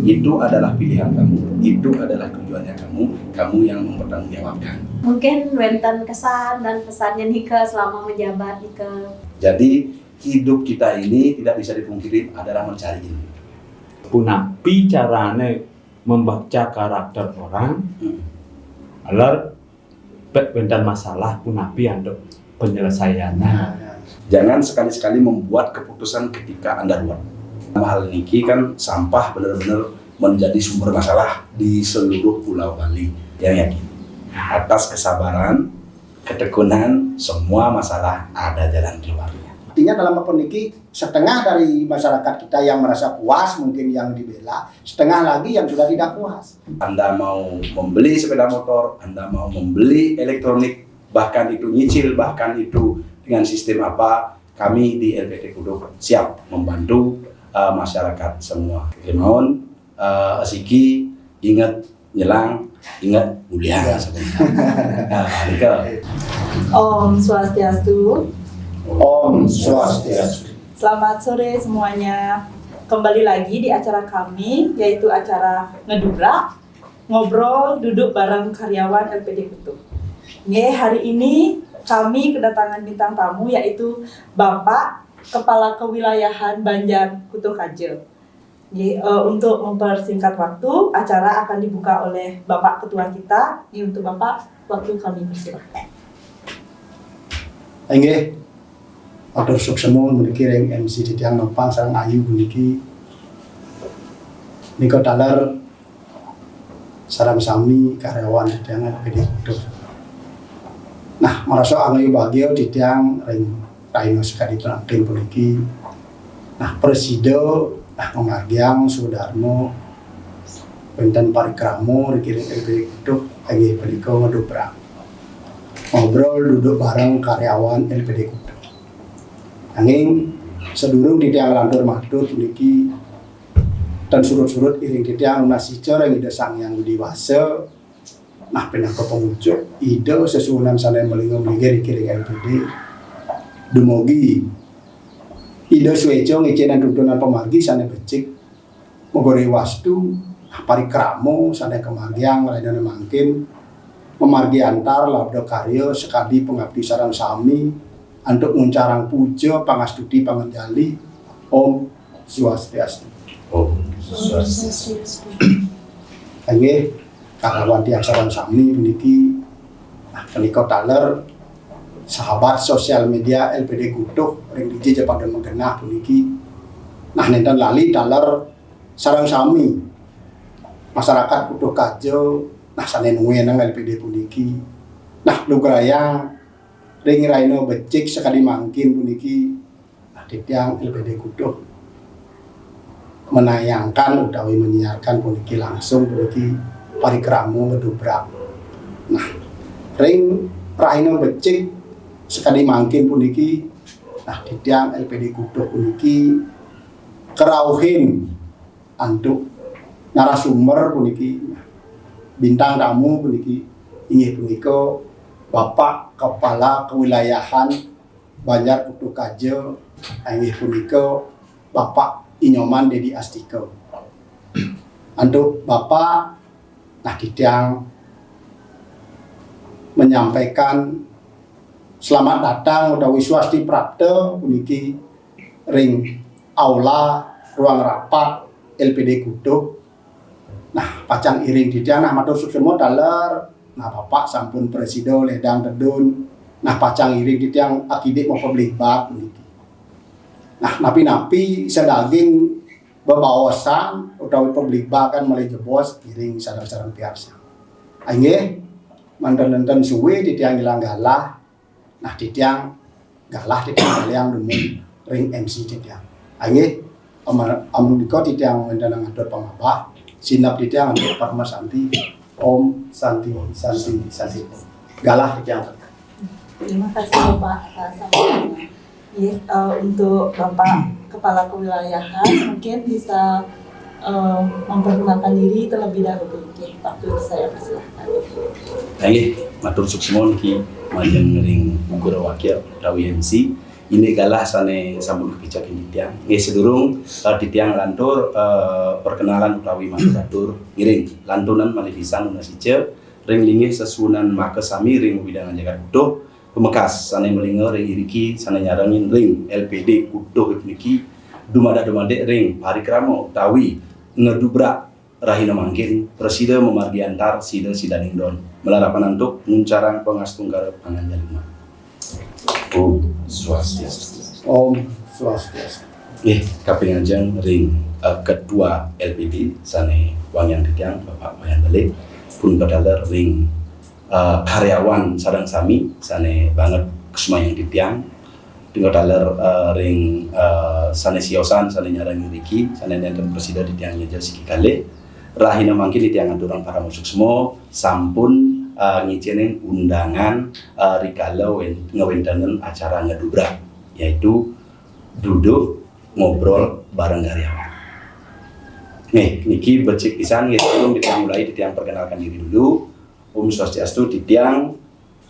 Itu adalah pilihan kamu, itu adalah tujuannya kamu yang mempertanggungjawabkan. Mungkin wenten kesan dan pesannya Nike selama menjabat Nike. Jadi hidup kita ini tidak bisa dipungkiri adalah mencari ilmu. Punapi carane membaca karakter orang, agar benten masalah punapi untuk penyelesaiannya. Jangan sekali-sekali membuat keputusan ketika Anda ruwet. Hal ini kan sampah benar-benar menjadi sumber masalah di seluruh Pulau Bali. Yang yakin atas kesabaran, ketekunan, semua masalah ada jalan keluarnya. Artinya dalam peniki setengah dari masyarakat kita yang merasa puas, mungkin yang dibela, setengah lagi yang sudah tidak puas. Anda mau membeli sepeda motor, Anda mau membeli elektronik, bahkan itu nyicil, bahkan itu dengan sistem apa, kami di LPD Kuduk siap membantu masyarakat semua. Kemauan, Asiki, ingat nyelang, ingat mulia. Om Swastiastu. Om Swastiastu. Selamat sore semuanya. Kembali lagi di acara kami, yaitu acara ngedubrak, ngobrol, duduk bareng karyawan LPD Kuduk. Hari ini kami kedatangan bintang tamu, yaitu Bapak Kepala Kewilayahan Banjar Kutuh Kaje. Untuk mempersingkat waktu, acara akan dibuka oleh Bapak Ketua kita. Untuk Bapak, waktu kami persilahkan. Nggih. Atur suksemu memiliki ring MC di tiang nopang sareng ayu memiliki Niko Daler sareng sami karyawan di tiang LPD Kuduk. Nah, merasa angin bagio di tiang ring Raino sekali penangkin memiliki. Nah, Presido Mengagiang Sudarmo Benten Parikramo dikirim LPD Kuduk lagi peliko ngedobrak ngobrol duduk bareng karyawan LPD Kuduk. Angin sedurung di tiang lantur madut memiliki dan surut-surut iring di tiang lunasicer yang ide sang yang dewasa. Nah, pindah ke pengucuk ide sesuunan sana melinggo melinggir dikiring LPD dumogi ide sueco ngecenan tuntunan pemargi sana becik mogore wastu parikramo sana kemagiang lainnya mangkin memargi antar labdo karyo sekali pengabdi sarang sami untuk mencarang puja pangastuti pangenjali Om Swastiastu. Om Swastiastu. Nggih karyawan tiang sarang sami puniki menika taler sahabat sosial media LPD Kuduk ring diji Jepanten Menggenah puniki. Nah nenten lali taler sarang sami masyarakat Kutuh Kaje nah sanen wenang LPD puniki. Nah lugrayang ring Raino becik sekali mangkin puniki. Nah tiang LPD Kuduk menayangkan utawi menyiarkan puniki langsung puniki parikramo ngedubrak. Nah ring Raino becik sekali mangkin puniki. Nah di tiang LPD Kuduk puniki kerauhin untuk narasumber puniki bintang tamu puniki inggih punika Bapak Kepala Kewilayahan Banjar Kutuh Kaje inggih punika Bapak Inyoman Dedi Astike. Untuk Bapak nah di tiang menyampaikan selamat datang utawi swasti prapta puniki ring aula ruang rapat LPD Kuduk. Nah pacang iring di tiang nah matur suksemo daler. Nah Bapak sampun Presido ledang tedun. Nah pacang iring di tiang akidik mau publik bak puniki. Nah napi-napi sedaging bebawasan utawi publik bak kan mulai jebos iring sareng-sareng piarsa. Nggih manten-nenten suwe di tiang ilang galah. Nah di tiang galah di tiang yang demi ring MC di tiang. Nggih amuniko di tiang mendanang ngadot pamabah sinap di tiang untuk Parma Santi Om Santi galah di tiang. Terima kasih Bapak sampainya. Untuk Bapak Kepala Kewilayahan mungkin bisa memperkenalkan diri terlebih dahulu. Waktu saya persilahkan. Nggih matur suksemo niki majeng ring guru wakil utawi MC ini galah sane sambut kecak ini tiang. Sedurung di tiang lantur perkenalan utawi matur ngiring lantunan malibisan unasice ring linggih sesunan maka sami ring widangan jagat kuduh pemekas sane melingo ring iriki sane nyarangin ring LPD kuduh niki dumada ring parikrama utawi ngedubrak rahina mangkin presida memargiantar sida sidaningdon melarapan antuk muncarang pengastung garep pangan jalima. Om Swastiastu. Om Swastiastu. Kapingajeng ring ketua LPD sane Wangyan Ditiang Bapak Wayan Balik pun badaler ring karyawan sadang sami sane banget kesemayang Ditiang tinggal daler ring sane siosan sane nyarang riki sane nenten presida Ditiang nyeja siki kale rahina mangkin Ditiang aturan para musuk semua sampun ngizinin undangan rikala ngewentanen acara ngedubrak yaitu duduk ngobrol bareng karyawan. Niki becik pisan sebelum Ditiang mulai Ditiang perkenalkan diri dulu. Om Swastiastu Ditiang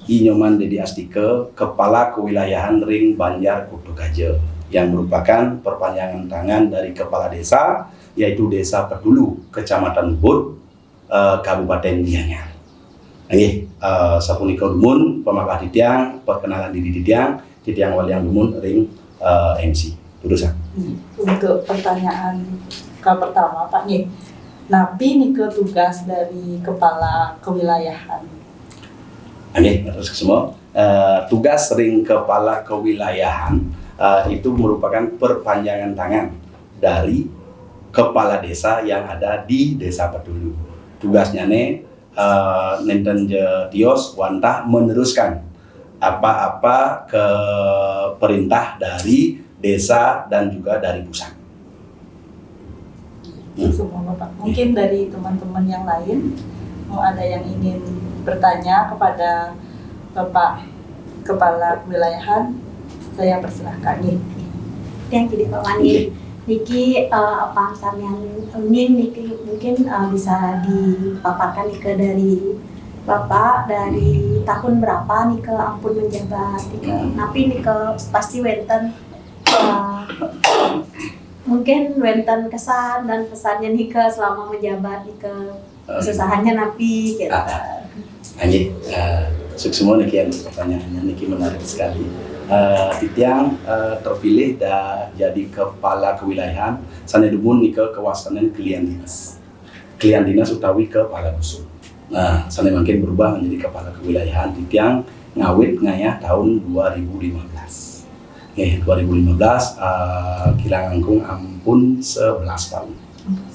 Inyoman Dedi Astike Kepala Kewilayahan Ring Banjar Kudu Kaje yang merupakan perpanjangan tangan dari kepala desa yaitu Desa Pedulu Kecamatan Ubud Kabupaten Gianyar. Sapunika dumun pemakah Ditiang perkenalan diri Ditiang Waliang dumun ring MC urusan. Untuk pertanyaan pertama Pak nih, napi nih tugas dari kepala kewilayahan. Terus semua tugas ring kepala kewilayahan itu merupakan perpanjangan tangan dari kepala desa yang ada di Desa Pedulu. Tugasnya nih nenten tios wantah meneruskan apa-apa ke perintah dari desa dan juga dari pusat. Semua Bapak. Mungkin dari teman-teman yang lain mau ada yang ingin bertanya kepada Bapak Kepala Kewilayahan, saya persilahkan nih. Yang jadi Pak Wani. Niki apa sampean ingin niki mungkin bisa dipaparkan nih ke dari Bapak dari tahun berapa nih ke ampun menjabat nih ke napi nih ke pasti wenten mungkin wenten kesan dan pesannya nih ke selama menjabat nih ke kesusahannya napi gitu. Semua niki pertanyaannya niki menarik sekali. Ditiang terpilih jadi kepala kewilayahan sane dumun nika kewasanan klien dinas utawi kepala dusun. Nah, sane makin berubah menjadi kepala kewilayahan Ditiang ngawit ngayah tahun 2015. 2015 kilang angkung ampun 11 tahun.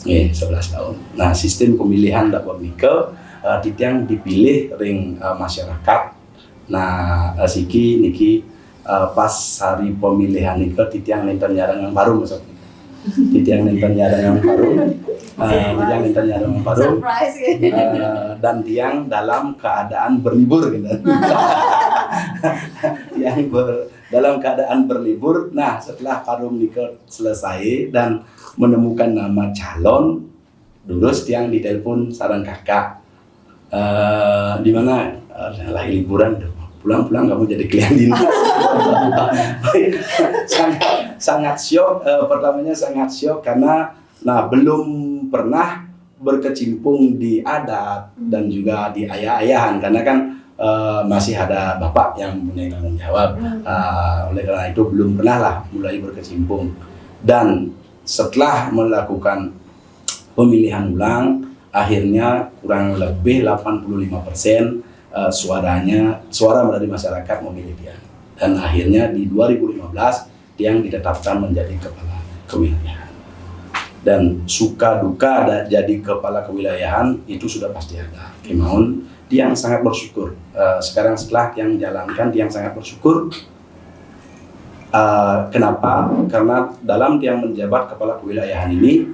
11 tahun. Nah, sistem pemilihan dapat nika Ditiang dipilih ring masyarakat. Nah, siki niki pas hari pemilihan itu Ditiang nenten nyarang yang baru maksudnya. Ditiang nenten nyarang yang baru. Ditiang nenten nyarang yang baru. Surprise gitu. Dan Tiang dalam keadaan berlibur gitu. Dalam keadaan berlibur. Nah, setelah parum nikah selesai dan menemukan nama calon, terus Tiang ditelepon sarang kakak. Di mana lagi liburan tuh. Pulang-pulang kamu jadi klien dinas. sangat syok, pertamanya sangat syok karena belum pernah berkecimpung di adat dan juga di ayah-ayahan karena kan masih ada bapak yang punya tanggung jawab. Oleh karena itu belum pernah lah mulai berkecimpung. Dan setelah melakukan pemilihan ulang, akhirnya kurang lebih 85% suara dari masyarakat memilih dia. Dan akhirnya di 2015 Tiang ditetapkan menjadi kepala kewilayahan. Dan suka duka jadi kepala kewilayahan itu sudah pasti ada. Kemauan Tiang sangat bersyukur. Sekarang setelah Tiang jalankan, Tiang sangat bersyukur. Kenapa? Karena dalam Tiang menjabat kepala kewilayahan ini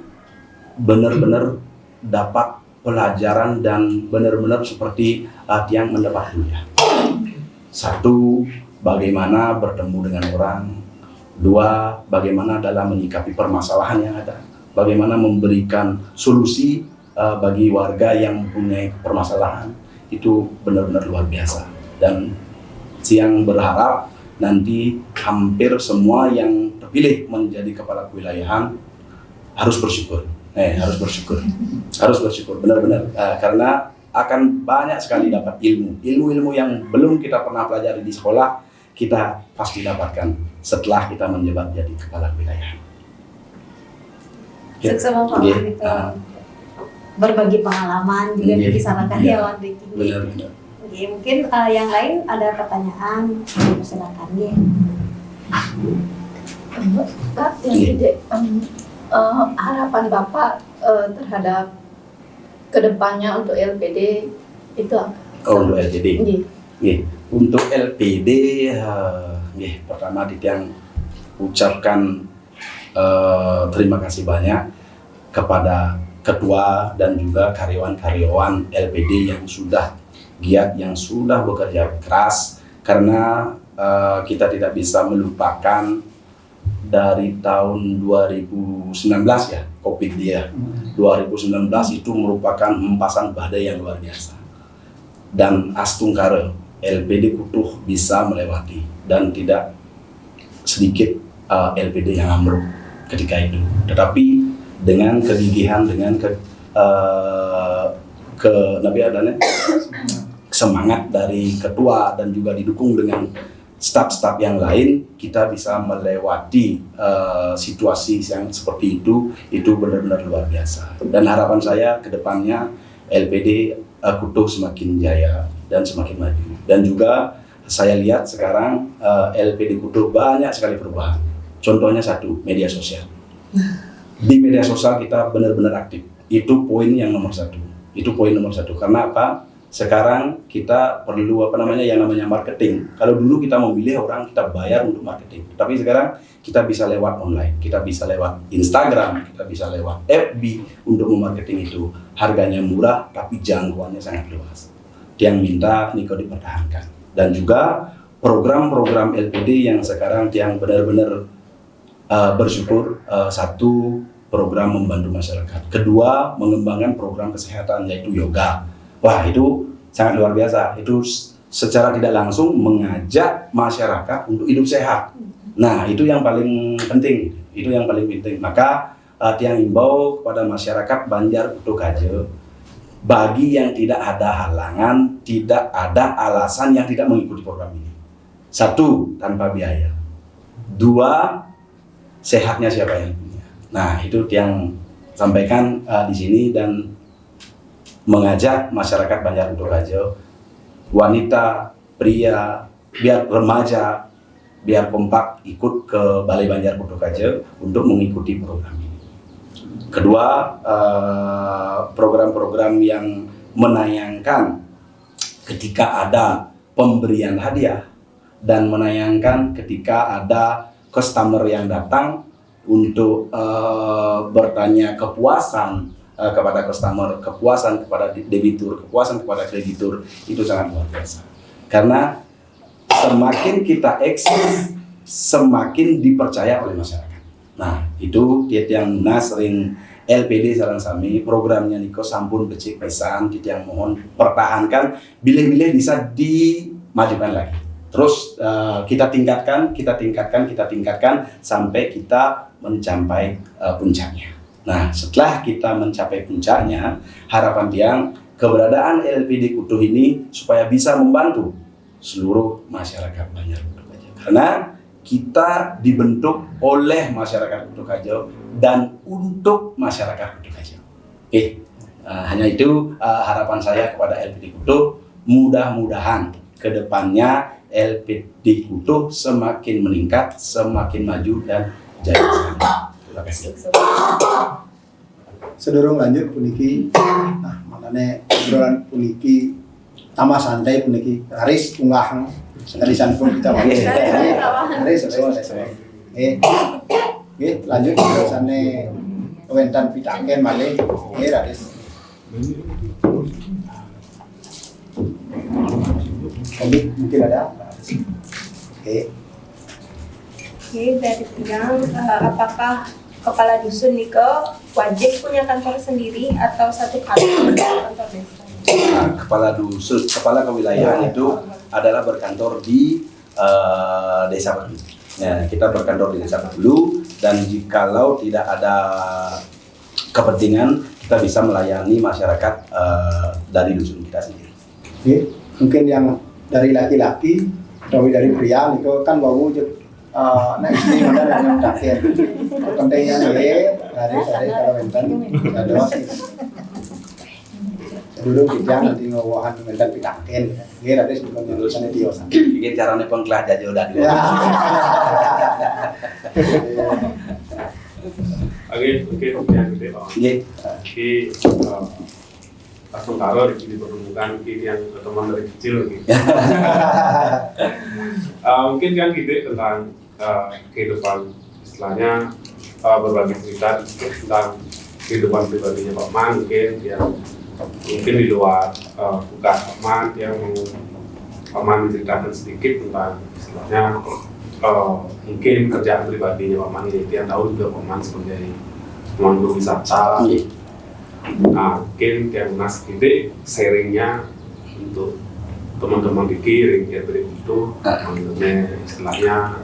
benar-benar dapat pelajaran dan benar-benar seperti Tiang mendapat kuliah. Satu, bagaimana bertemu dengan orang. Dua, bagaimana dalam menyikapi permasalahan yang ada. Bagaimana memberikan solusi bagi warga yang mempunyai permasalahan. Itu benar-benar luar biasa. Dan Tiang berharap nanti hampir semua yang terpilih menjadi kepala kewilayahan harus bersyukur. Harus bersyukur benar-benar karena akan banyak sekali dapat ilmu yang belum kita pernah pelajari di sekolah, kita pasti dapatkan setelah kita menjabat jadi kepala wilayah. Sukses Pak Wani itu berbagi pengalaman juga dibicarakan ya Wani. Benar. Oke, mungkin yang lain ada pertanyaan, silakan ya. Kak, harapan Bapak terhadap kedepannya untuk LPD itu apa? Untuk LPD. Iya. Untuk LPD, pertama Dityang ucapkan terima kasih banyak kepada ketua dan juga karyawan-karyawan LPD yang sudah giat, yang sudah bekerja keras, karena kita tidak bisa melupakan dari tahun 2019 ya, COVID dia. 2019 itu merupakan hempasan badai yang luar biasa. Dan astungkara LPD Kutuh bisa melewati, dan tidak sedikit LPD yang ambruk ketika itu. Tetapi dengan kegigihan, dengan semangat dari ketua dan juga didukung dengan staf-staf yang lain, kita bisa melewati situasi yang seperti itu benar-benar luar biasa. Dan harapan saya ke depannya LPD Kutuh semakin jaya dan semakin maju. Dan juga saya lihat sekarang LPD Kutuh banyak sekali perubahan. Contohnya satu, media sosial. Di media sosial kita benar-benar aktif. Itu poin yang nomor satu. Karena apa? Sekarang kita perlu yang namanya marketing. Kalau dulu kita memilih orang, kita bayar untuk marketing. Tapi sekarang kita bisa lewat online, kita bisa lewat Instagram, kita bisa lewat FB untuk memarketing itu. Harganya murah, tapi jangkauannya sangat luas. Yang minta Niko dipertahankan. Dan juga program-program LPD yang sekarang yang benar-benar bersyukur, satu, program membantu masyarakat. Kedua, mengembangkan program kesehatan yaitu yoga. Wah, itu sangat luar biasa. Itu secara tidak langsung mengajak masyarakat untuk hidup sehat. Nah, itu yang paling penting. Maka Tiang imbau kepada masyarakat Banjar Kutuh Kajo, bagi yang tidak ada halangan, tidak ada alasan yang tidak mengikuti program ini. Satu, tanpa biaya. Dua, sehatnya siapa yang punya. Nah, itu yang sampaikan di sini, dan mengajak masyarakat Banjar Kutuh Kajo, wanita, pria, biar remaja, biar kompak ikut ke Balai Banjar Kutuh Kajo untuk mengikuti program ini. Kedua, program-program yang menayangkan ketika ada pemberian hadiah, dan menayangkan ketika ada customer yang datang untuk bertanya kepuasan kepada customer, kepuasan kepada debitur, kepuasan kepada kreditur, itu sangat luar biasa. Karena semakin kita eksis, semakin dipercaya oleh masyarakat. Nah, itu yang sering LPD sareng sami, programnya Niko sampun becik pisan, yang mohon pertahankan, bilih-bilih bisa dimajukan lagi. Terus kita tingkatkan sampai kita mencapai puncaknya. Nah, setelah kita mencapai puncaknya, harapan Tiang keberadaan LPD Kutuh ini supaya bisa membantu seluruh masyarakat Banjar Kutuh Kajo. Karena kita dibentuk oleh masyarakat Kutuh Kajo dan untuk masyarakat Kutuh Kajo. Hanya itu harapan saya kepada LPD Kutuh. Mudah-mudahan ke depannya LPD Kutuh semakin meningkat, semakin maju dan jaya. Terima kasih. Sedurung lanjut puniki, nah makanya obrolan puniki tambah santai puniki, Haris unggah Harisan pun kita pakai. Haris selesai. Lanjut terusannya kewentan pitaken malih, Haris. Mungkin ada. Oke, dari Tiang, apakah kepala dusun Niko wajib punya kantor sendiri atau satu kantor kantor desa? Kepala dusun, kepala kewilayahan itu adalah berkantor di Desa Batu. Ya, kita berkantor di Desa Batu, dan jikalau tidak ada kepentingan, kita bisa melayani masyarakat dari dusun kita sendiri. Oke, mungkin yang dari laki-laki atau dari pria itu kan bau next ini mana yang terakhir pentingnya nih dari saya kalau mentan ada dulu kita nanti ngawahan mentan pitakin dia ada sebelumnya tulisannya dia sana Bikin caranya pengkelah jaja udah dulu. Oke, yang gede Pak. Oke. Jadi langsung taruh di pertemukan mungkin yang teman dari kecil gitu. Mungkin yang gede tentang kehidupan istilahnya berbagi cerita tentang kehidupan pribadinya Pak Man, mungkin di luar bukan Pak Man yang mau Pak Man menceritakan sedikit tentang istilahnya mungkin kerjaan pribadinya Pak Man, yang tahu juga Pak Man sebagai pemandu wisata. Nah, mungkin yang Mas Gede sharingnya untuk teman-teman di Kiring ya itu mengenai istilahnya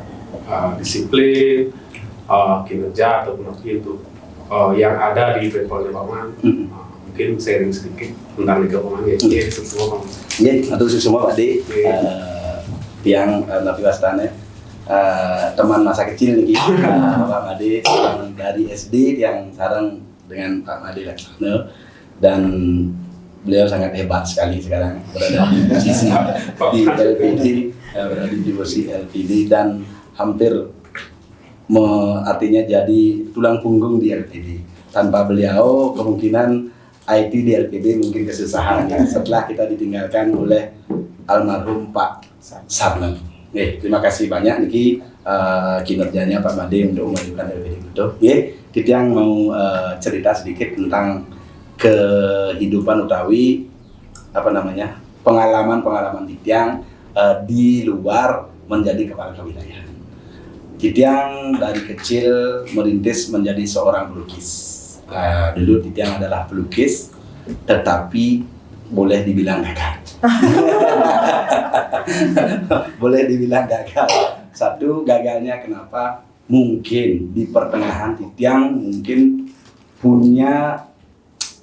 disiplin, kinerja ataupun itu yang ada di levelnya Pak Man. Mungkin sharing sedikit tentang Liga Pak Man ya. Iya, semua Pak Man. Iya, atau semua Pak De, yang Nabi Wastana, teman masa kecil nih, Pak Made, dari SD yang sekarang dengan Pak Made Laksana, dan beliau sangat hebat sekali sekarang berada di posisi di LPD, berada di posisi LPD dan hampir artinya jadi tulang punggung di LPD. Tanpa beliau kemungkinan IT di LPD mungkin kesusahan ya, setelah kita ditinggalkan oleh almarhum Pak Sarman. Terima kasih banyak niki kinerjanya Pak Made untuk memajukan LPD Kudo. Kita yang mau cerita sedikit tentang kehidupan utawi pengalaman Titiang di luar menjadi kepala kewilayahan. Titiang dari kecil merintis menjadi seorang pelukis. Dulu Titiang adalah pelukis, tetapi boleh dibilang gagal. Boleh dibilang gagal. Satu, gagalnya kenapa? Mungkin di pertengahan Titiang mungkin punya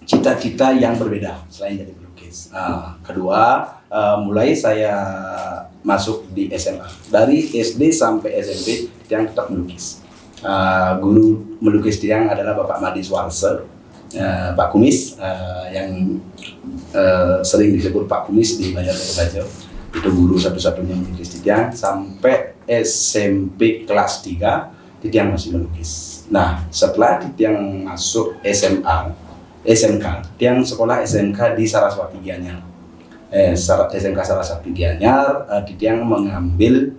cita-cita yang berbeda selain jadi pelukis. Kedua, mulai saya masuk di SMA. Dari SD sampai SMP Titiang tetap melukis. Guru melukis Titiang adalah Bapak Madi Suarse, Pak Kumis, yang sering disebut Pak Kumis di Banjar Bajo. Itu guru satu-satunya melukis Titiang sampai SMP kelas 3 Titiang masih melukis. Nah, setelah Titiang masuk SMK, Titiang sekolah SMK di Saraswati Gianyar. SMK Saraswati Gianyar, Titiang mengambil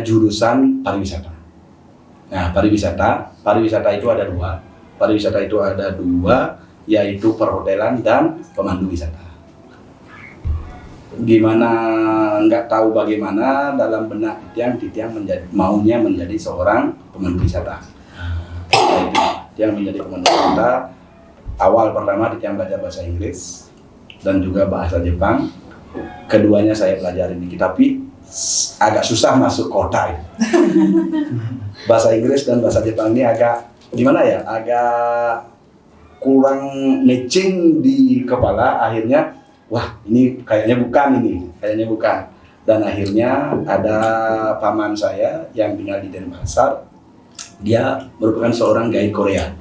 jurusan pariwisata. Nah, pariwisata itu ada dua. Pariwisata itu ada dua, yaitu perhotelan dan pemandu wisata. Nggak tahu bagaimana dalam benak Titiang maunya menjadi seorang pemandu wisata. Titiang menjadi pemandu wisata. Awal pertama Titiang belajar bahasa Inggris dan juga bahasa Jepang. Keduanya saya pelajari ini, tapi agak susah masuk kota itu. Bahasa Inggris dan bahasa Jepang ini agak kurang matching di kepala. Akhirnya ini kayaknya bukan. Dan akhirnya ada paman saya yang tinggal di Denpasar. Dia merupakan seorang guide Korea.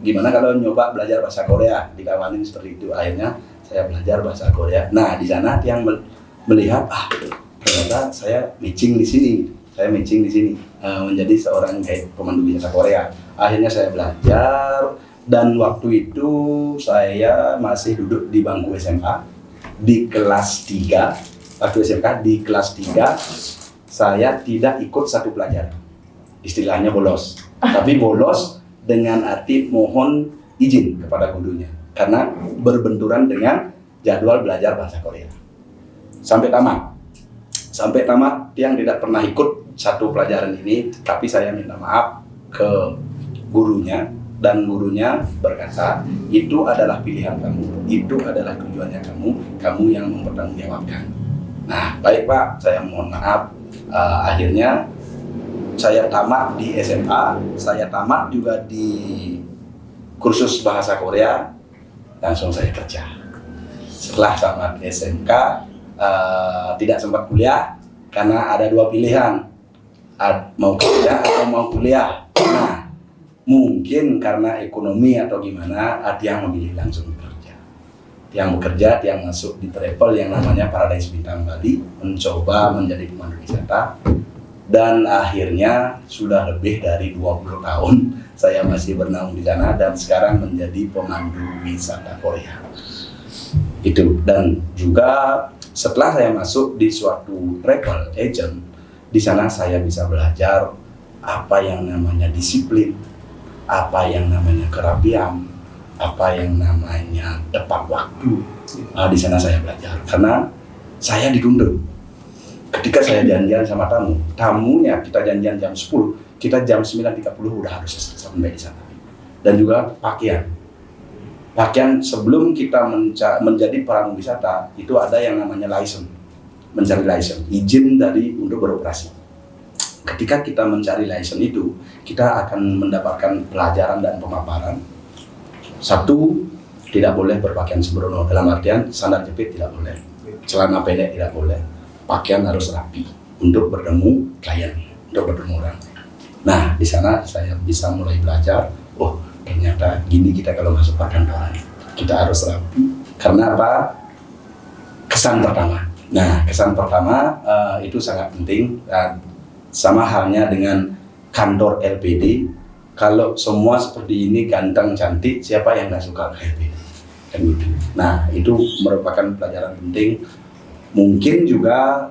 Gimana kalau nyoba belajar bahasa Korea, dikawanin seperti itu. Akhirnya saya belajar bahasa Korea. Nah, di sana dia melihat ternyata saya matching di sini. Menjadi seorang guide pemandu wisata Korea. Akhirnya saya belajar. Dan waktu itu saya masih duduk di bangku SMA di kelas 3. Waktu SMK di kelas 3 saya tidak ikut satu pelajaran. Istilahnya bolos. Tapi bolos dengan arti mohon izin kepada gurunya karena berbenturan dengan jadwal belajar bahasa Korea. Sampai tamat Titiang tidak pernah ikut satu pelajaran ini, tapi saya minta maaf ke gurunya. Dan gurunya berkata, itu adalah pilihan kamu, itu adalah tujuannya kamu yang mempertanggungjawabkan. Nah, baik Pak, saya mohon maaf. Akhirnya saya tamat di SMA, saya tamat juga di kursus bahasa Korea, langsung saya kerja. Setelah tamat SMK, tidak sempat kuliah karena ada dua pilihan, mau kerja atau mau kuliah. Nah, mungkin karena ekonomi atau gimana, ada yang memilih langsung bekerja. Yang bekerja, yang masuk di travel yang namanya Paradise Bintang Bali, mencoba menjadi pemandu wisata. Dan akhirnya sudah lebih dari 20 tahun saya masih bernaung di sana dan sekarang menjadi pemandu wisata Korea. Itu. Dan juga setelah saya masuk di suatu travel agent, di sana saya bisa belajar apa yang namanya disiplin, apa yang namanya kerapian, apa yang namanya tepat waktu. Di sana saya belajar karena saya dituntut. Ketika saya janjian sama tamunya kita janjian jam 10, kita jam 9.30 udah harus sampai di sana. Dan juga pakaian sebelum kita menjadi pemandu wisata itu ada yang namanya license, mencari license, izin untuk beroperasi. Ketika kita mencari license itu, kita akan mendapatkan pelajaran dan pemaparan. Satu, tidak boleh berpakaian sembrono, dalam artian sandal jepit tidak boleh, celana pendek tidak boleh, pakaian harus rapi untuk bertemu klien, untuk bertemu orang. Nah, di sana saya bisa mulai belajar, oh ternyata gini kita kalau masuk perkantoran, kita harus rapi. Karena apa? Kesan pertama. Nah, kesan pertama itu sangat penting. Sama halnya dengan kantor LPD, kalau semua seperti ini ganteng cantik, siapa yang nggak suka ke LPD? Kan gitu. Nah, itu merupakan pelajaran penting. Mungkin juga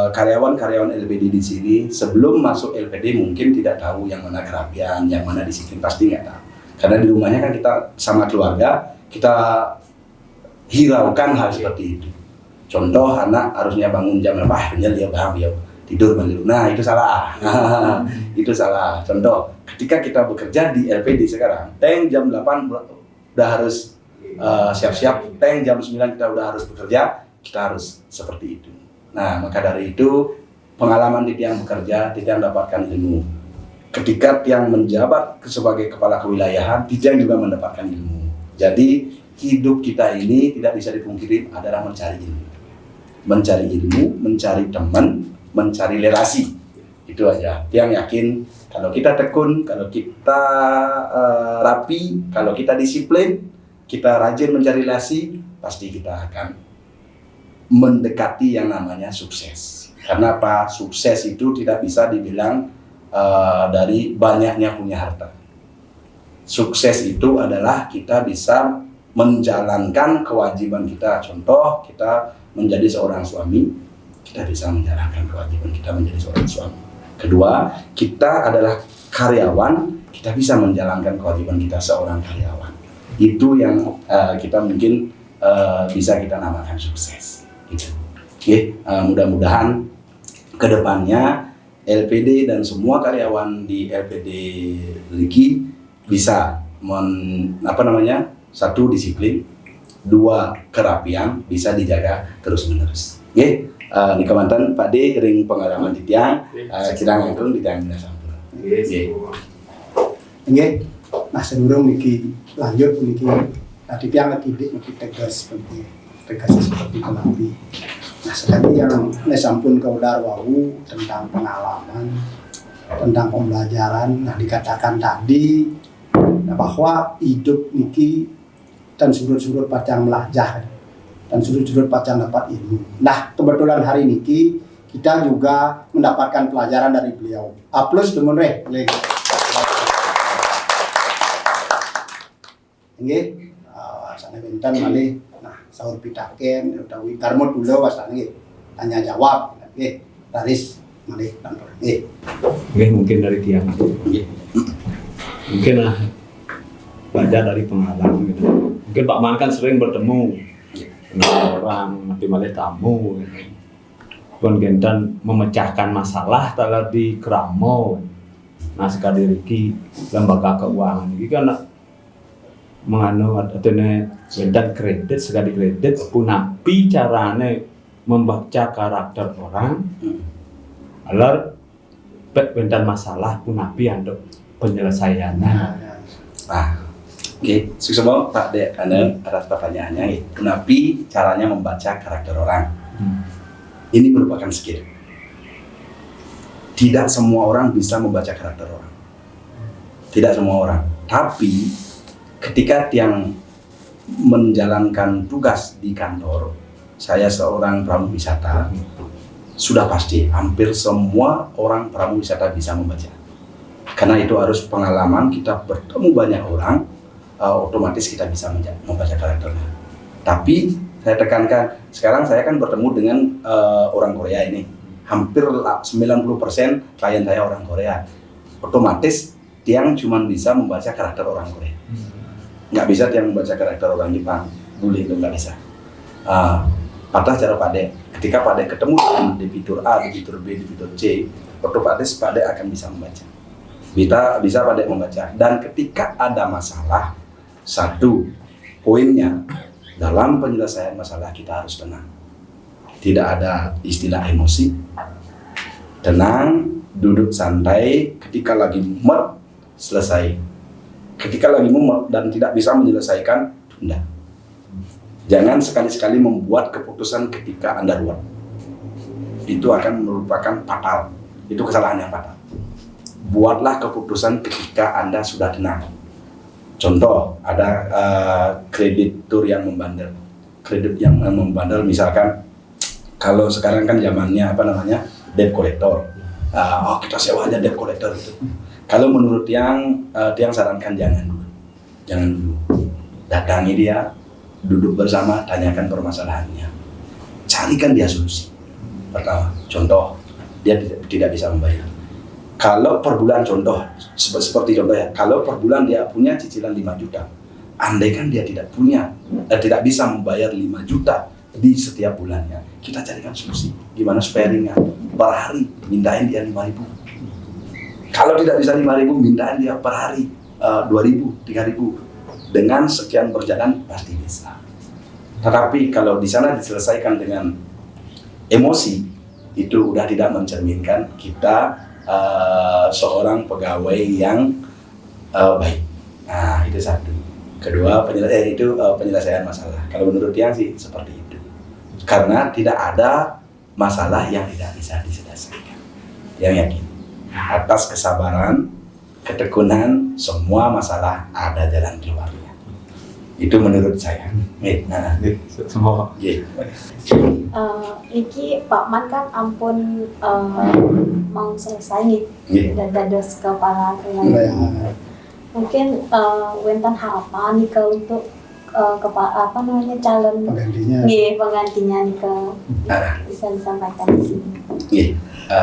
karyawan-karyawan LPD di sini sebelum masuk LPD mungkin tidak tahu yang mana kerapian, yang mana disiplin, pasti nggak tahu. Karena di rumahnya kan kita sama keluarga, kita hiraukan hal seperti itu. Contoh anak harusnya bangun jam 8, dia bangun tidur bangun. Nah, itu salah. Itu salah. Contoh, ketika kita bekerja di LPD sekarang, jam 8 udah harus siap-siap, jam 9 kita udah harus bekerja. Kita harus seperti itu. Nah, maka dari itu pengalaman Tiang bekerja, Tiang dapatkan ilmu. Ketika Tiang menjabat sebagai kepala kewilayahan, Tiang juga mendapatkan ilmu. Jadi hidup kita ini tidak bisa dipungkiri adalah mencari ilmu. Mencari ilmu, mencari teman, mencari relasi. Itu aja. Tiang yakin kalau kita tekun, kalau kita rapi, kalau kita disiplin, kita rajin mencari relasi, pasti kita akan mendekati yang namanya sukses. Karena apa? Sukses itu tidak bisa dibilang dari banyaknya punya harta. Sukses itu adalah kita bisa menjalankan kewajiban kita. Contoh, kita menjadi seorang suami, kita bisa menjalankan kewajiban kita menjadi seorang suami. Kedua, kita adalah karyawan, kita bisa menjalankan kewajiban kita seorang karyawan. Itu yang kita mungkin bisa kita namakan sukses. Oke, mudah-mudahan kedepannya LPD dan semua karyawan di LPD Liki bisa satu disiplin, dua kerapian bisa dijaga terus-menerus. Oke, di Kemantan Pak D ring pengalaman di Tiang, kita ngangkung di Tiang sampun. Oke, nah sebelum Niki lanjut Niki tadi Tiang lagi tegas seperti nanti. Nah, sekali yang sampun kaudar wau tentang pengalaman, tentang pembelajaran. Nah, dikatakan tadi bahwa hidup niki dan sudut-sudut pacang melajah dan sudut-sudut pacang dapat ilmu. Nah, kebetulan hari niki kita juga mendapatkan pelajaran dari beliau. Aplaus demun re. Nggih. Sana benten malih. Nah, sahur pitaken utawi tarmut dulu wasana nggih. Tanya jawab nggih. Taris malih kantor nggih. Nggih, mungkin dari Tiang. Nggih. Mungkin belajar dari pengalaman gitu. Mungkin Pak Man kan sering bertemu dengan orang, nanti malih tamu gitu. Pun gentan memecahkan masalah tadi keramo. Nah, sekali riki lembaga keuangan ini kan menganu atene bendan kredit sekali kredit punapi carane membaca karakter orang agar bentan masalah punapi untuk penyelesaiannya. Oke, sukses Pak Dek, atas pertanyaannya. Punapi caranya membaca karakter orang. Ini merupakan skill. Tidak semua orang bisa membaca karakter orang. Tidak semua orang. Tapi ketika yang menjalankan tugas di kantor, saya seorang pramuwisata, sudah pasti hampir semua orang pramuwisata bisa membaca. Karena itu harus pengalaman, kita bertemu banyak orang, otomatis kita bisa membaca karakternya. Tapi saya tekankan, sekarang saya kan bertemu dengan orang Korea ini. Hampir 90% klien saya orang Korea. Otomatis Tiang cuma bisa membaca karakter orang Korea. Nggak bisa Tiang membaca karakter orang Jepang. Dulu itu nggak bisa. Patah cara Pak Dek. Ketika Pak Dek ketemu dengan debitur A, debitur B, debitur C, otomatis Pak Dek akan bisa membaca. Bisa Pak Dek membaca. Dan ketika ada masalah, satu poinnya, dalam penyelesaian masalah kita harus tenang. Tidak ada istilah emosi. Tenang, duduk santai, ketika lagi mumet, selesai. Ketika lagi mumet dan tidak bisa menyelesaikan, tunda. Jangan sekali-sekali membuat keputusan ketika Anda ruwet. Itu akan merupakan fatal. Itu kesalahan yang fatal. Buatlah keputusan ketika Anda sudah tenang. Contoh, ada kreditur yang membandel. Kredit yang membandel misalkan, kalau sekarang kan zamannya debt collector. Kita sewa aja debt collector itu. Kalau menurut Tiang sarankan jangan dulu. Datangi dia, duduk bersama, tanyakan permasalahannya. Carikan dia solusi. Pertama, contoh, dia tidak bisa membayar. Kalau per bulan seperti contoh ya, kalau per bulan dia punya cicilan 5 juta, andaikan dia tidak bisa membayar 5 juta di setiap bulannya, kita carikan solusi. Gimana supaya ringan? Per hari, mintain dia 5.000. Kalau tidak bisa 5.000, mintain dia per hari 2.000, 3.000. Dengan sekian berjalan, pasti bisa. Tetapi kalau di sana diselesaikan dengan emosi, itu udah tidak mencerminkan kita seorang pegawai yang baik. Nah, itu satu. Kedua, penyelesaian masalah. Kalau menurut Tiang sih seperti itu. Karena tidak ada masalah yang tidak bisa diselesaikan. Yang yakin. Atas kesabaran, ketekunan, semua masalah ada jalan keluarnya. Itu menurut saya. Semua. Iki Pak Man kan ampun mau selesai nih dados kepala wilayah. Mungkin wenten harapan nih untuk calon penggantinya nih bisa disampaikan di sini.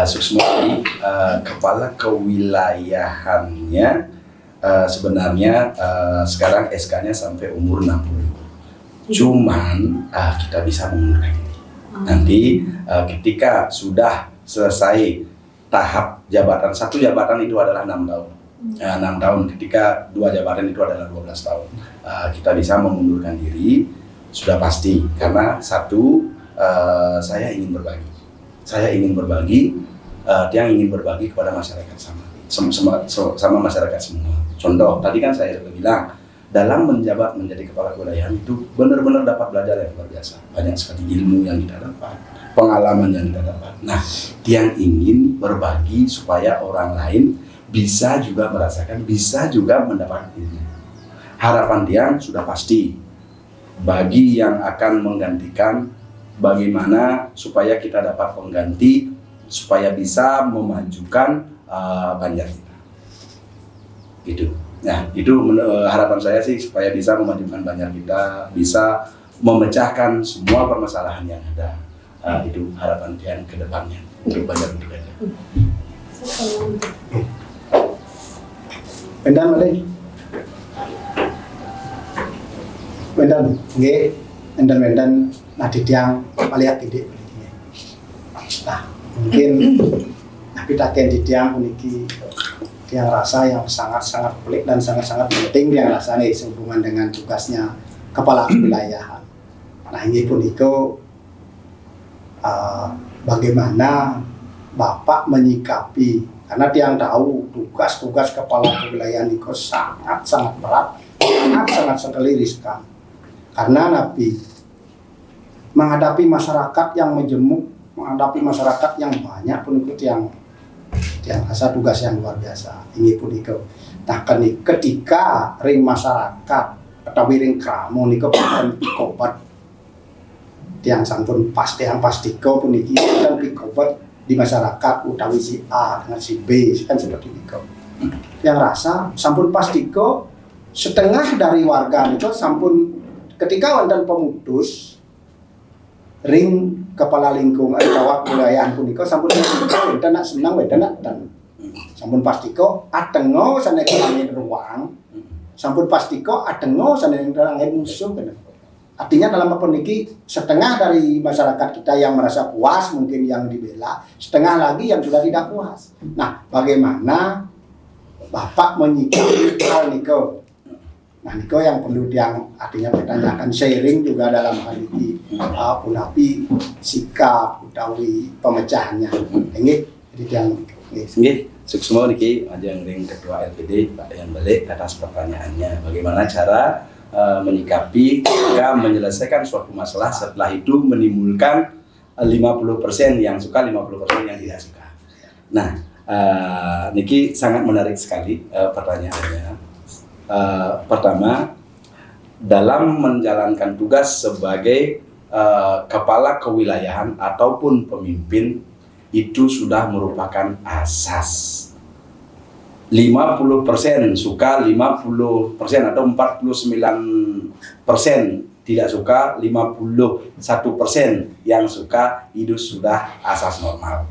Susmori, kepala kewilayahannya sebenarnya sekarang SK-nya sampai umur 60. Cuman kita bisa mengundurkan diri. Nanti ketika sudah selesai tahap jabatan, satu jabatan itu adalah 6 tahun. 6 tahun, ketika 2 jabatan itu adalah 12 tahun. Kita bisa mengundurkan diri, sudah pasti. Karena satu, saya ingin berbagi. Tiang ingin berbagi kepada masyarakat sama masyarakat semua. Contoh, tadi kan saya sudah bilang, dalam menjabat menjadi kepala kewilayahan itu benar-benar dapat belajar yang luar biasa. Banyak sekali ilmu yang kita dapat, pengalaman yang kita dapat. Nah, Tiang ingin berbagi supaya orang lain bisa juga merasakan, bisa juga mendapat ilmu. Harapan Tiang sudah pasti, bagi yang akan menggantikan, bagaimana supaya kita dapat pengganti, supaya bisa memajukan Banjar kita. Gitu. Nah, itu harapan saya sih, supaya bisa memajukan Banjar kita, bisa memecahkan semua permasalahan yang ada. Itu harapan Tiang ke depannya untuk Banjar kita. Wendan malih. Wendan nggih, Wendan nadi Tiang malihat tidik. Nah, mungkin tapi taken di Tiang puniki Tiang rasa yang sangat-sangat pelik dan sangat-sangat penting Tiang rasane sehubungan dengan tugasnya kepala kewilayahan. Nah, ini pun itu bagaimana Bapak menyikapi, karena tiang tahu tugas-tugas kepala kewilayahan itu sangat berat, sangat sekali riskan. Karena Nabi menghadapi masyarakat yang majemuk, menghadapi masyarakat yang banyak pun itu tiang rasa tugas yang luar biasa. Ini pun itu. Nah, ketika ring masyarakat atau ring kramu niku pun pikobat tiang sampun pastiko pun iki kan pikobat di masyarakat utawi si A dengan si B kan seperti itu. Yang rasa sampun pastiko setengah dari warga itu sampun ketika wonten pemutus ring kepala lingkungan atau wilayah punika sampun wonten nak senang wonten nak dan sampun pastiko atengo saneking ruang sampun pastiko atengo saneking musuh kan. Artinya dalam apa niki setengah dari masyarakat kita yang merasa puas mungkin yang dibela, setengah lagi yang sudah tidak puas. Nah, bagaimana Bapak menyikapi hal niko? Nah, niko yang perlu yang artinya ditanyakan sharing juga dalam hal ini punapi sikap utawi pemecahannya. Ini jadi yang nggih, suksma niki ajeng ring Ketua LPD Pak yang balik atas pertanyaannya. Bagaimana cara menyikapi hingga menyelesaikan suatu masalah setelah itu menimbulkan 50% yang suka, 50% yang tidak suka. Nah, niki sangat menarik sekali pertanyaannya. Pertama, dalam menjalankan tugas sebagai kepala kewilayahan ataupun pemimpin itu sudah merupakan asas. 50% suka, 50% atau 49% tidak suka, 51% yang suka, itu sudah asas normal.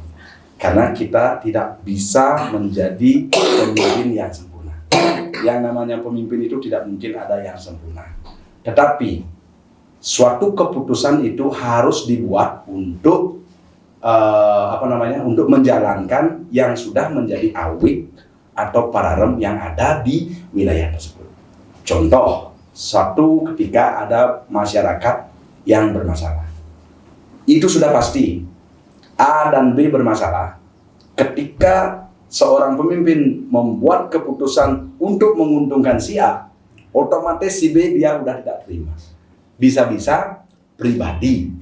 Karena kita tidak bisa menjadi pemimpin yang sempurna. Yang namanya pemimpin itu tidak mungkin ada yang sempurna. Tetapi suatu keputusan itu harus dibuat untuk untuk menjalankan yang sudah menjadi awik atau pararem yang ada di wilayah tersebut. Contoh, suatu ketika ada masyarakat yang bermasalah. Itu sudah pasti A dan B bermasalah. Ketika seorang pemimpin membuat keputusan untuk menguntungkan si A, otomatis si B dia udah tidak terima. Bisa-bisa pribadi.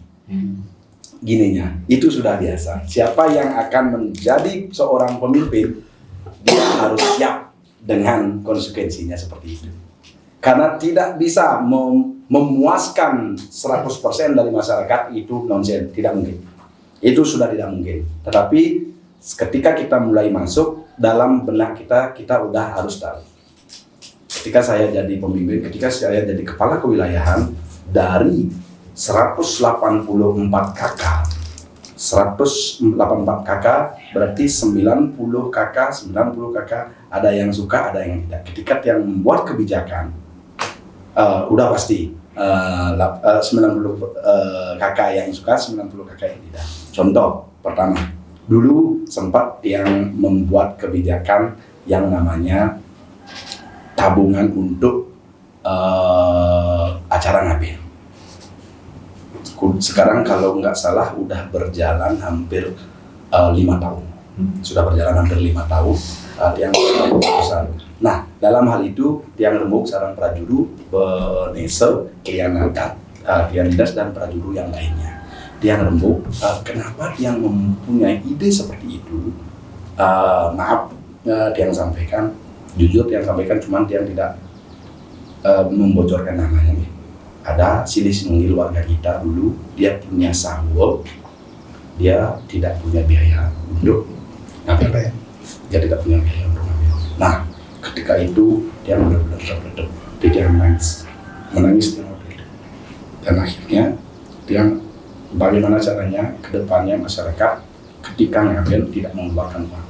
Gininya, itu sudah biasa. Siapa yang akan menjadi seorang pemimpin, dia harus siap dengan konsekuensinya seperti itu. Karena tidak bisa memuaskan 100% dari masyarakat itu nonsen, tidak mungkin. Itu sudah tidak mungkin. Tetapi ketika kita mulai masuk dalam benak kita udah harus tahu. Ketika saya jadi pemimpin, ketika saya jadi kepala kewilayahan dari 184 KK, 184 KK berarti 90 KK, 90 KK ada yang suka, ada yang tidak. Ketika yang membuat kebijakan udah pasti 90 KK yang suka, 90 KK yang tidak. Contoh pertama, dulu sempat yang membuat kebijakan yang namanya tabungan untuk acara ngaben. Sekarang kalau nggak salah udah berjalan hampir 5 tahun. Sudah berjalan hampir 5 tahun tiang keputusan. Nah, dalam hal itu tiang rembuk, sarang prajuru, benese, klien angkat, tiang dinas dan prajuru yang lainnya. Tiang rembuk, kenapa tiang mempunyai ide seperti itu? Maaf, tiang sampaikan, jujur tiang sampaikan, cuman tiang tidak membocorkan namanya. Ada silis nunggil warga kita dulu, dia punya sawah, dia tidak punya biaya untuk ngaben. Dia tidak punya biaya untuk ngaben. Nah, ketika itu dia benar-benar terpedek, dia menangis dia terpedek. Dan akhirnya dia bagaimana caranya ke depannya masyarakat ketika ngaben tidak mengeluarkan uang.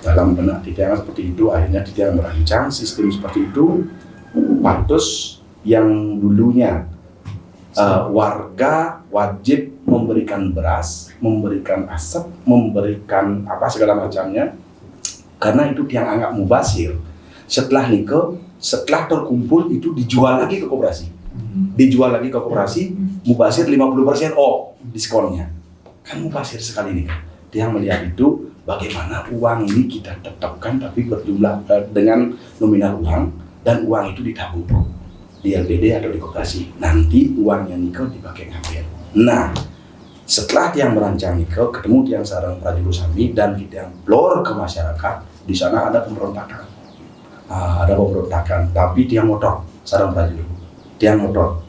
Dalam benak dia seperti itu, akhirnya dia merancang sistem seperti itu, patus yang dulunya warga wajib memberikan beras, memberikan asap, memberikan apa segala macamnya, karena itu yang anggap mubasir. Setelah terkumpul itu dijual lagi ke koperasi, mubasir 50% off diskonnya. kan mubazir sekali nih. Dia melihat itu bagaimana uang ini kita tetapkan tapi berjumlah dengan nominal uang, dan uang itu ditabung di LPD atau di koperasi. Nanti uangnya Niko dipakai ngambil. Nah, setelah dia merancang Niko, ketemu dia seorang prajurit Sami dan kita blor ke masyarakat. Di sana ada pemberontakan. Ada pemberontakan, tapi dia ngotot seorang prajurit. Dia ngotot.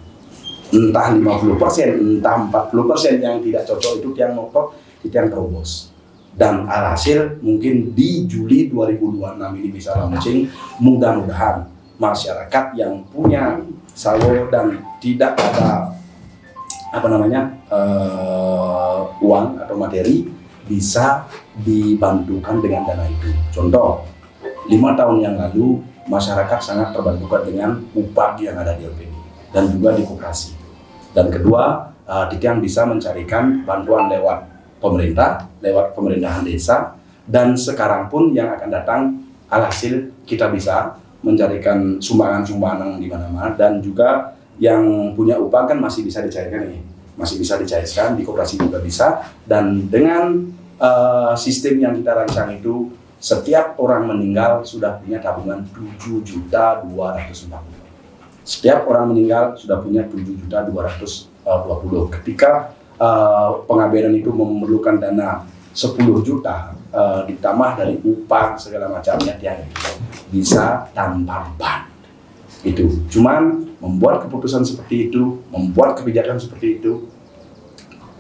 Entah 50%, entah 40% yang tidak cocok itu dia ngotot, dia terobos. Dan alhasil mungkin di Juli 2026 ini bisa launching. Mudah-mudahan masyarakat yang punya saldo dan tidak ada uang atau materi bisa dibantukan dengan dana itu. Contoh, 5 tahun yang lalu masyarakat sangat terbantukan dengan upah yang ada di LPD dan juga di koperasi. Dan kedua, Titiang bisa mencarikan bantuan lewat pemerintah, lewat pemerintahan desa, dan sekarang pun yang akan datang alhasil kita bisa mencarikan sumbangan-sumbangan di mana-mana, dan juga yang punya upah kan masih bisa dicairkan nih, masih bisa dicairkan di koperasi juga bisa. Dan dengan sistem yang kita rancang itu, setiap orang meninggal sudah punya tabungan 7.240.000. Setiap orang meninggal sudah punya 7.220.000. Ketika pengabdian itu memerlukan dana 10 juta ditambah dari upah segala macamnya, dia bisa tanpa beban. Itu cuman membuat keputusan seperti itu, membuat kebijakan seperti itu,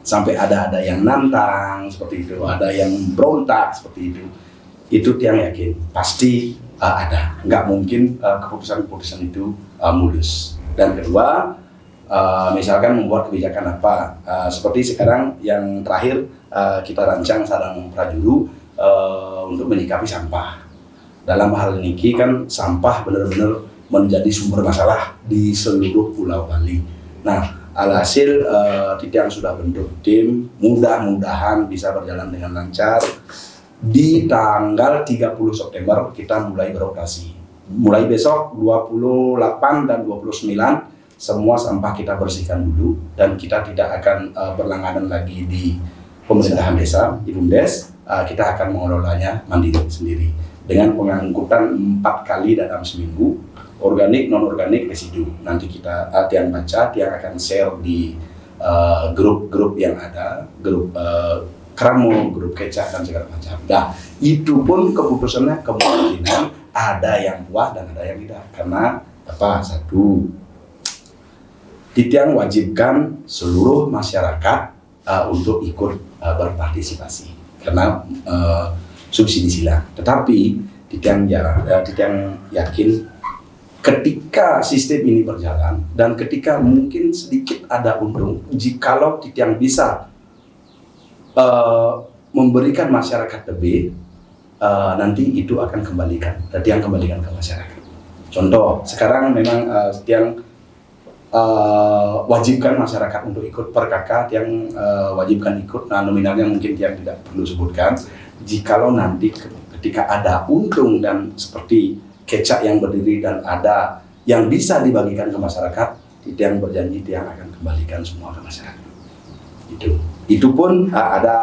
sampai ada yang nantang seperti itu, ada yang berontak seperti itu Tiang yakin pasti ada, nggak mungkin keputusan-keputusan itu mulus. Dan kedua, misalkan membuat kebijakan apa, seperti sekarang yang terakhir kita rancang sarang prajurit untuk menyikapi sampah. Dalam hal ini kan sampah benar-benar menjadi sumber masalah di seluruh Pulau Bali. Nah, alhasil Titiang sudah bentuk tim, mudah-mudahan bisa berjalan dengan lancar. Di tanggal 30 September kita mulai beroperasi. Mulai besok 28 dan 29 semua sampah kita bersihkan dulu, dan kita tidak akan berlangganan lagi di pemerintahan desa, di BUMDes. Kita akan mengelolanya mandiri sendiri dengan pengangkutan 4 kali dalam seminggu, organik, non-organik, residu. Nanti kita Tiang baca, Tiang akan share di grup-grup yang ada, grup Kramo, grup kecap dan segala macam. Nah, itu pun keputusannya kemungkinan ada yang puas dan ada yang tidak. Karena apa? Satu, Titiang wajibkan seluruh masyarakat untuk ikut berpartisipasi karena subsidi silang. Tetapi Titiang yakin ketika sistem ini berjalan dan ketika mungkin sedikit ada untung, jikalau Titiang bisa memberikan masyarakat lebih, nanti itu akan Tiang kembalikan ke masyarakat. Contoh, sekarang memang Tiang wajibkan masyarakat untuk ikut per kakak, Tiang wajibkan ikut. Nah, nominalnya mungkin Tiang tidak perlu sebutkan. Jikalau nanti ketika ada untung dan seperti kecap yang berdiri dan ada yang bisa dibagikan ke masyarakat, Tiang berjanji Tiang akan kembalikan semua ke masyarakat. Itu pun ada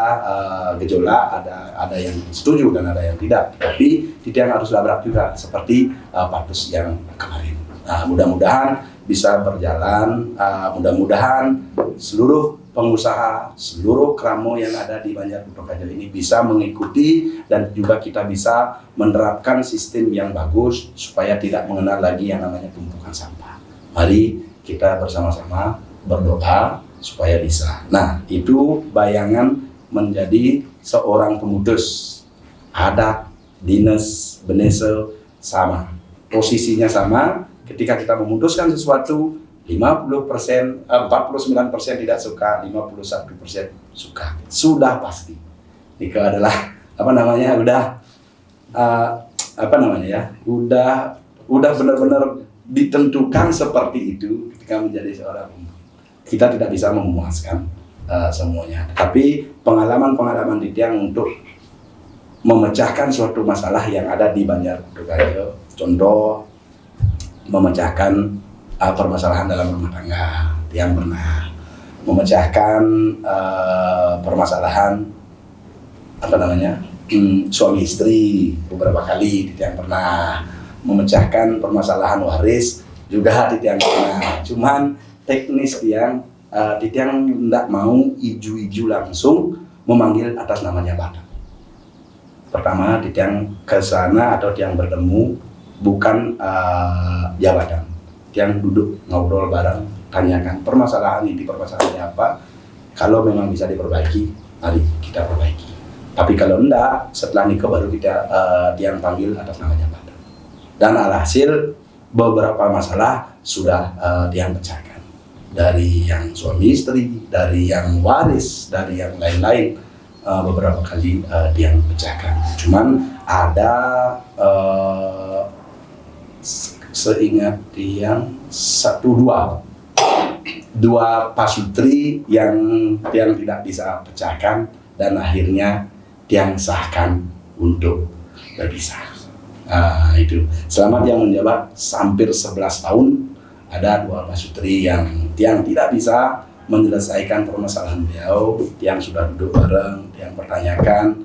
gejolak, ada yang setuju dan ada yang tidak. Tapi Tiang harus labrak juga seperti Patus yang kemarin. Nah, mudah-mudahan bisa berjalan. Mudah-mudahan seluruh pengusaha, seluruh Kramo yang ada di Banjar Putokajo ini bisa mengikuti, dan juga kita bisa menerapkan sistem yang bagus supaya tidak mengenal lagi yang namanya tumpukan sampah. Mari kita bersama-sama berdoa supaya bisa. Nah, itu bayangan menjadi seorang pemutus adat, dinas, benese sama. Posisinya sama. Ketika kita memutuskan sesuatu, 50%, 49% tidak suka, 51% suka. Sudah pasti. Itu adalah udah benar-benar ditentukan seperti itu ketika menjadi seorang pemutus. Kita tidak bisa memuaskan semuanya, tapi pengalaman Titiang untuk memecahkan suatu masalah yang ada di Banjar Putokajo, contoh memecahkan permasalahan dalam rumah tangga. Tiang pernah memecahkan permasalahan suami istri beberapa kali Titiang pernah, memecahkan permasalahan waris juga Titiang pernah. Cuman teknis Titiang tidak mau iju-iju langsung memanggil atas nama jabatan. Pertama Titiang ke sana atau Titiang bertemu bukan jabatan. Titiang duduk ngobrol bareng, tanyakan permasalahan ini permasalahannya apa. Kalau memang bisa diperbaiki, mari kita perbaiki. Tapi kalau enggak, setelah nikah baru kita Titiang panggil atas nama jabatan. Dan alhasil beberapa masalah sudah Titiang pecahkan. Dari yang suami istri, dari yang waris, dari yang lain-lain, beberapa kali Titiang pecahkan. Cuman ada seingat Titiang dua pasutri yang Titiang tidak bisa pecahkan dan akhirnya Titiang sahkan untuk berpisah. Itu selama Titiang menjabat hampir 11 tahun, ada dua pasutri yang Titiang tidak bisa menyelesaikan permasalahan beliau. Titiang sudah duduk bareng, Titiang pertanyakan,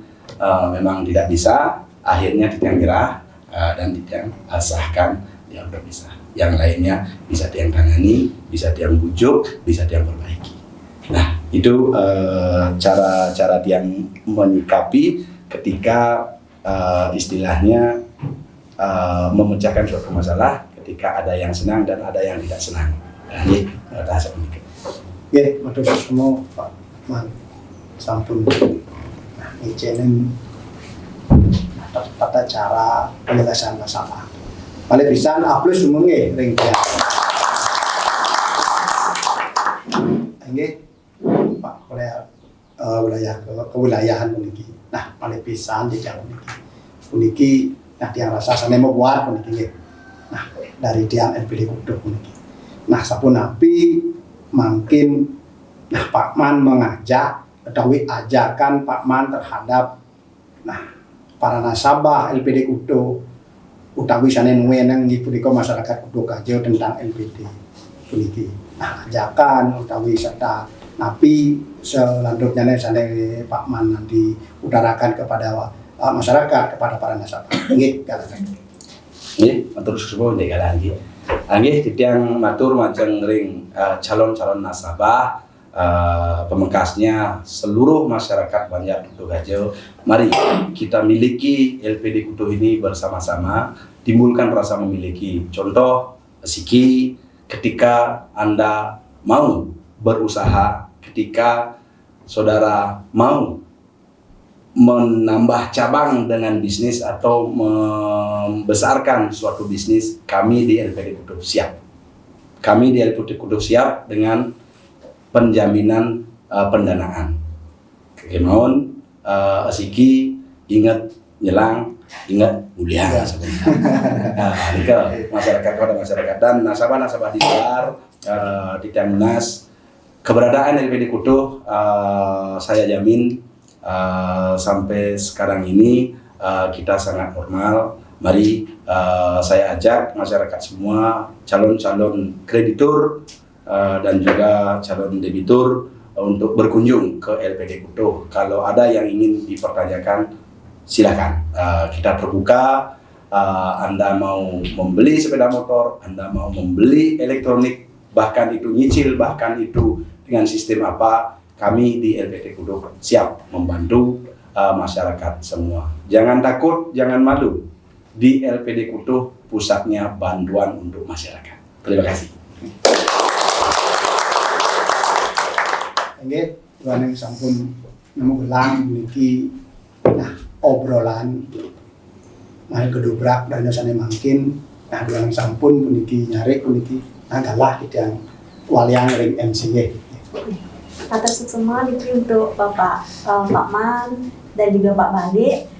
memang tidak bisa. Akhirnya Titiang nyerah dan Titiang sahkan Titiang berpisah. Yang lainnya bisa Titiang tangani, bisa Titiang bujuk, bisa Titiang perbaiki. Nah, itu cara Titiang menyikapi ketika istilahnya memecahkan suatu masalah ketika ada yang senang dan ada yang tidak senang. Nah, ini bahasa pendidikan. Oke, matur semua Pak Man. Sampun. Nah, ngecenin tata cara penyelesaian masalah. Paling bisa upload semua ring dia. Nggih. Pak wilayah kewilayahan puniki. Nah, paling pisan jejak puniki nah Titiang rasa sane mau buat puniki nggih. Nah, dari Titiang LPD Kudo puniki. Nah, sapunapi mungkin nah Pak Man mengajak utawi ajakan Pak Man terhadap para nasabah LPD Kudo utawi sane nuweneng nggih punika masyarakat Kudo Kajo tentang LPD puniki. Nah, ajakan utawi serta napi selanjutnya sane Pak Man nanti utarakan kepada masyarakat, kepada para nasabah. Nggih, kalakan. Nggih, matur suwun nggih kalah nggih. Nggih Titiang matur majeng ring calon-calon nasabah pemengkasnya seluruh masyarakat Banjar Kudo Kajo. Mari kita miliki LPD Kudo ini bersama-sama, timbulkan rasa memiliki. Contoh Siki, ketika Anda mau berusaha, ketika saudara mau menambah cabang dengan bisnis atau membesarkan suatu bisnis, kami di LPD Kudo siap. Kami di LPD Kudo siap dengan penjaminan pendanaan. Kemauan Siki ingat nyelang, ingat mulia. Nah, masyarakat kepada masyarakat dan nasabah-nasabah di luar di Munas, keberadaan LPD Kudo saya jamin sampai sekarang ini kita sangat normal. Mari saya ajak masyarakat semua, calon-calon kreditur dan juga calon debitur untuk berkunjung ke LPD Kudo. Kalau ada yang ingin dipertanyakan, silakan. Kita terbuka. Anda mau membeli sepeda motor, Anda mau membeli elektronik, bahkan itu nyicil, bahkan itu dengan sistem apa, kami di LPD Kudo siap membantu masyarakat semua. Jangan takut, jangan malu. Di LPD Kudo pusatnya bantuan untuk masyarakat. Terima kasih. Nggih, tuan yang sampun nemu gelang memiliki obrolan mari kedobrak dan dosane mangkin. Nah, tuan yang sampun puniki nyari puniki galah Titiang waliang ring MC nggih. Atas semua niki untuk Bapak Pak Man dan juga Pak Balik.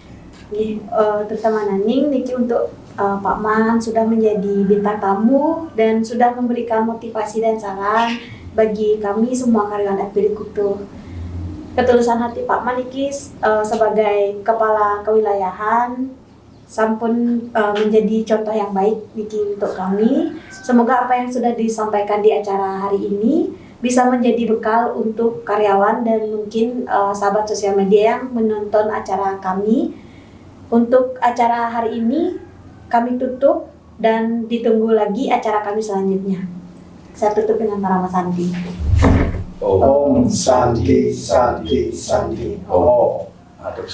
Terutama Naning niki untuk Pak Man sudah menjadi bintang tamu dan sudah memberikan motivasi dan saran bagi kami semua karyawan LPD Kudo. Ketulusan hati Pak Man niki sebagai kepala kewilayahan sampun menjadi contoh yang baik niki untuk kami. Semoga apa yang sudah disampaikan di acara hari ini bisa menjadi bekal untuk karyawan dan mungkin sahabat sosial media yang menonton acara kami. Untuk acara hari ini kami tutup dan ditunggu lagi acara kami selanjutnya. Saya tutup dengan Parama Santi. Om Santi Santi Santi. Oh, aduh.